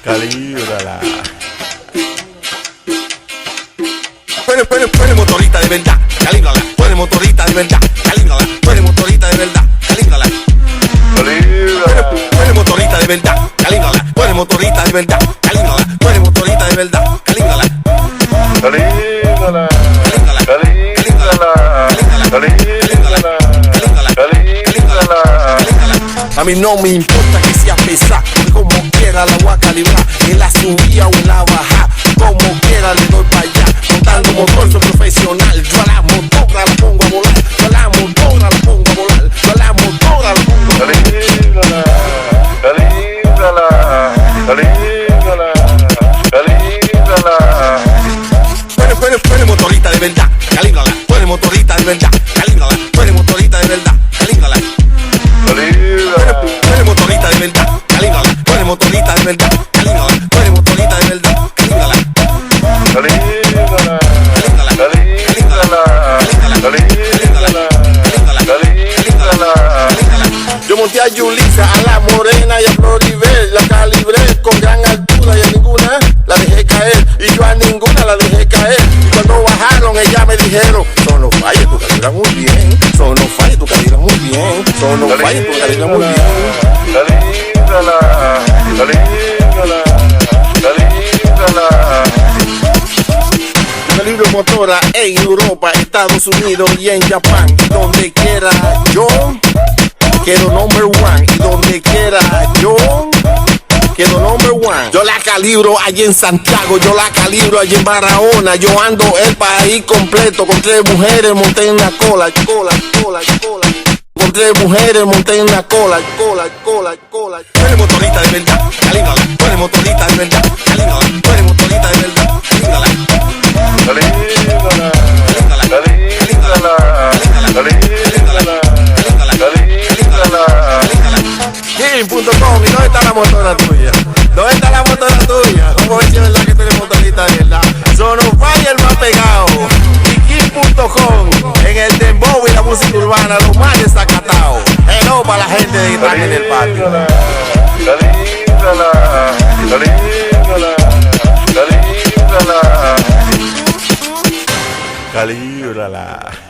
Calíbrala. Tú eres motorista de verdad, calíbrala. Tú eres motorista de verdad, calíbrala. Tú eres motorista de verdad, calíbrala. Tú eres motorista de verdad, calíbrala. Tú eres motorista de verdad, calíbrala. Tú eres motorista de verdad, calíbrala. Calíbrala. Calíbrala. A mí no me importa que sea pesada, porque como quiera la voy a calibrar. En la subida o en la bajada, como quiera le doy para allá. Montando motor soy profesional, yo a la motora la pongo a volar. Yo a la motora la pongo a volar. Yo a la motora la pongo a volar. Tú eres motorista de verdad, calíbrala. Tú eres motorista de verdad, calíbrala. Tú eres motorista de verdad, calíbrala. Tú eres motorista de verdad, calíbrala. Tú eres motorista de verdad, calíbrala. Tú eres motorista de verdad, calíbrala. Yo monté a Yulisa, a la Morena y a Floribel. La calibré con gran altura y a ninguna la dejé caer. Y yo a ninguna la dejé caer. Y cuando bajaron ellas me dijeron: son los falles, tú calibras muy bien. Son los falles, tú calibras muy bien. Son los falles, tú calibras muy bien. Yo calibro motora en Europa, Estados Unidos y en Japán. Y donde quiera yo quedo number one. Y donde quiera yo quedo number one. Yo la calibro allí en Santiago, yo la calibro allí en Barahona. Yo ando el país completo con 3 mujeres, monté en la cola. Con 3 mujeres monté en la cola. Tú eres motorista de verdad, calíbrala. Tú eres motorista de verdad, calíbrala. Tú eres motorista de verdad, calíbrala. King.com. ¿Y dónde está la motora tuya? ¿Dónde está la motora tuya? ¿Cómo ves si es verdad que tú eres motorista de verdad? Sonofire el más pegado. Y King.com. En el dembow y la música urbana, lo más desacatado. Hello para la gente que está en el patio. Calíbrala.